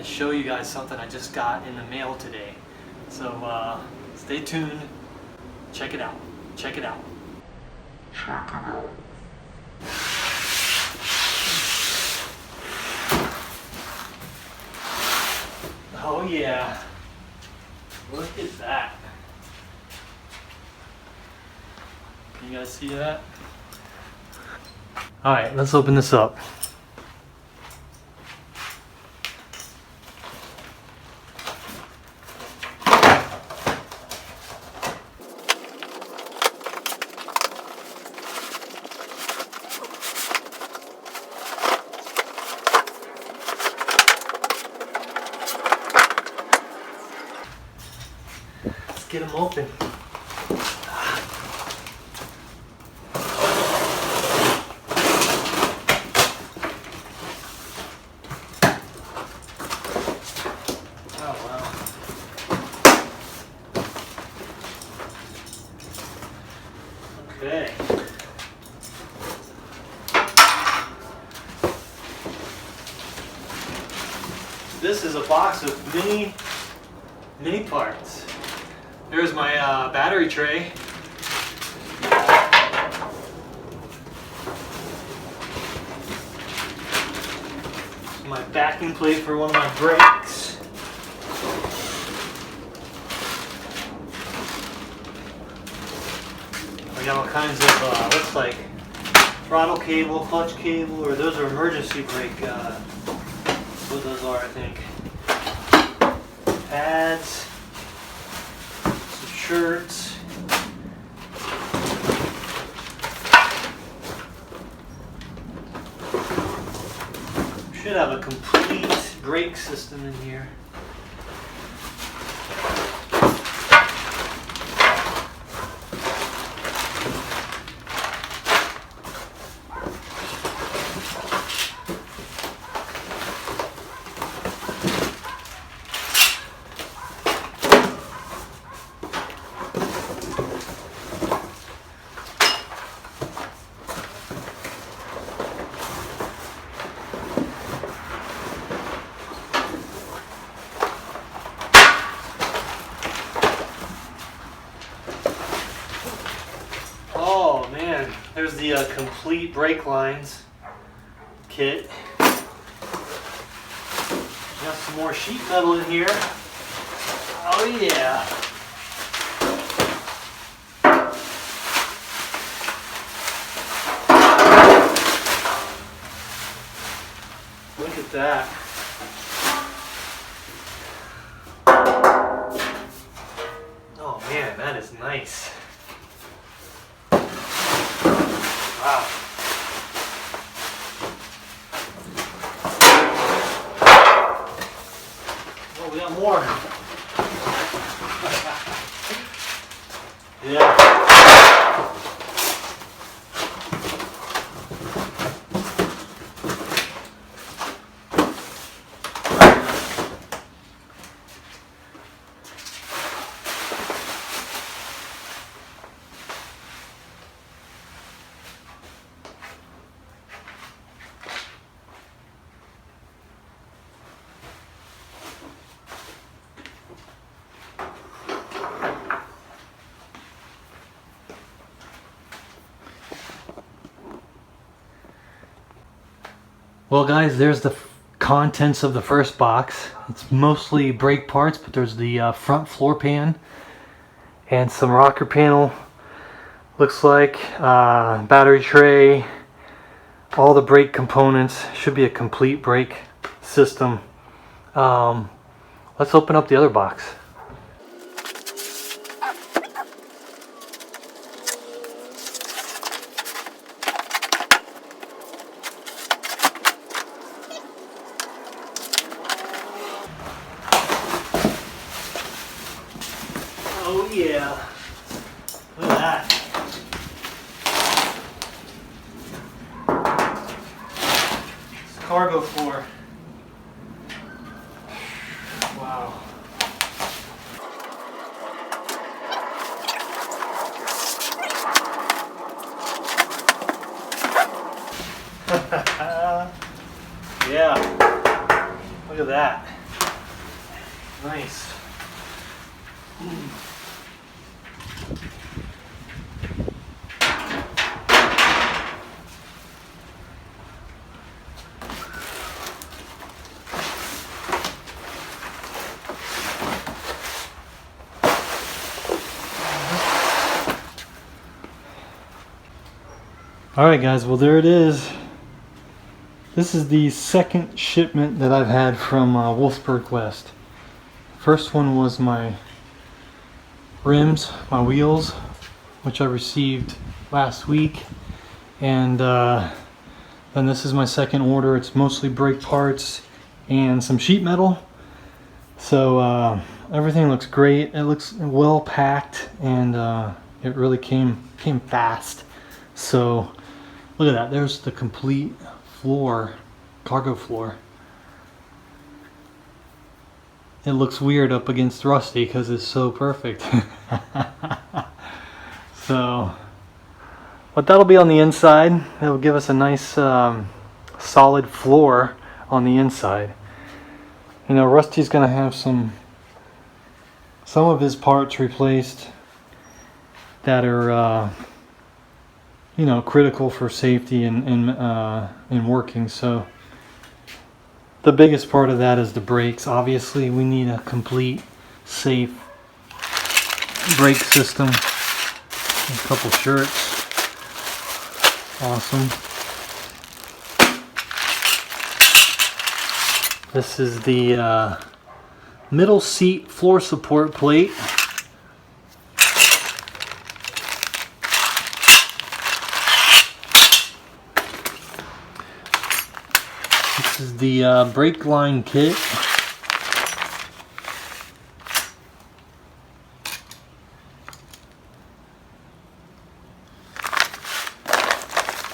show you guys something I just got in the mail today. So stay tuned. Check it out. Check it out. Check it out. Oh yeah. Look at that. Can you guys see that? Alright, let's open this up. Let's get them open. Okay. This is a box of mini parts. There's my battery tray. My backing plate for one of my brakes. We got all kinds of, looks like throttle cable, clutch cable, or those are emergency brake, what those are, I think. Pads, some shirts. Should have a complete brake system in here. Oh man, there's the complete brake lines kit. Got some more sheet metal in here. Oh yeah. Look at that. Oh man, that is nice. Wow. Oh, we got more. Yeah. Well guys, there's the contents of the first box. It's mostly brake parts, but there's the front floor pan and some rocker panel, looks like, battery tray, all the brake components. Should be a complete brake system. Let's open up the other box. Oh yeah, look at that. It's cargo floor. Wow. Yeah, look at that. Nice. Alright guys, well there it is. This is the second shipment that I've had from Wolfsburg West. First one was my rims, my wheels, which I received last week. And then this is my second order. It's mostly brake parts and some sheet metal. So everything looks great. It looks well packed, and it really came fast. So look at that, there's the complete floor, cargo floor. It looks weird up against Rusty because it's so perfect. So, but that'll be on the inside. It'll give us a nice solid floor on the inside. You know, Rusty's gonna have some of his parts replaced that are you know, critical for safety and working. So the biggest part of that is the brakes. Obviously we need a complete safe brake system. A couple shirts. Awesome. This is the middle seat floor support plate. This is the brake line kit.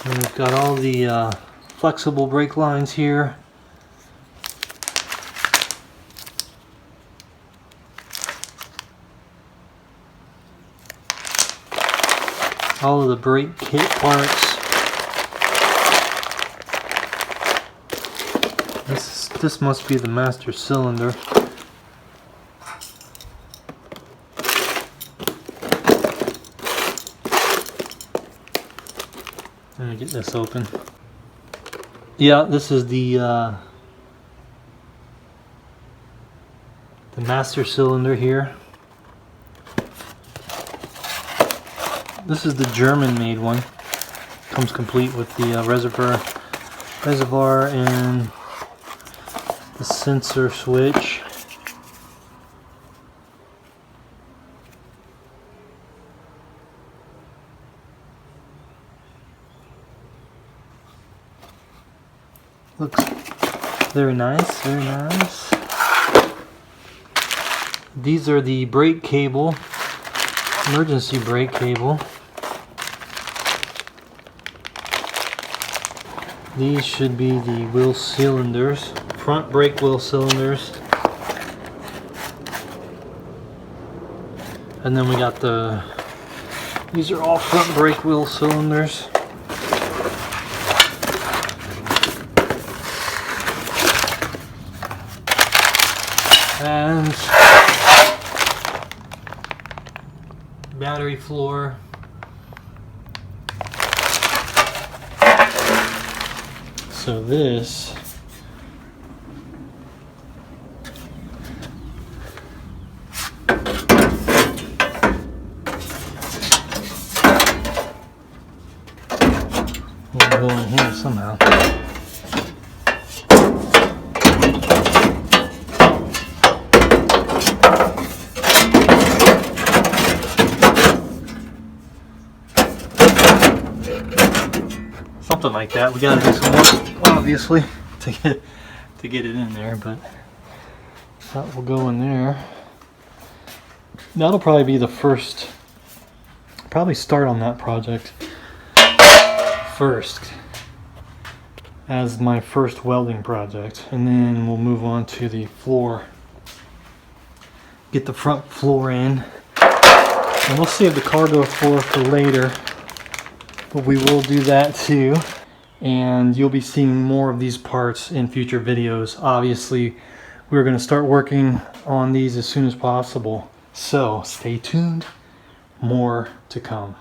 And we've got all the flexible brake lines here. All of the brake kit parts. This must be the master cylinder. Let me get this open. Yeah, this is the master cylinder here. This is the German-made one. Comes complete with the reservoir and the sensor switch. Looks very nice, very nice. These are the brake cable, emergency brake cable. These should be the wheel cylinders, front brake wheel cylinders. And then we got these are all front brake wheel cylinders. And battery floor. So this will go in here somehow. Something like that. We gotta do some work, obviously, to get it in there, but that will go in there. That'll probably be the first. Probably start on that project first as my first welding project, and then we'll move on to the floor. Get the front floor in, and we'll save the cargo floor for later. But we will do that too, and you'll be seeing more of these parts in future videos. Obviously, we're going to start working on these as soon as possible. So stay tuned, more to come.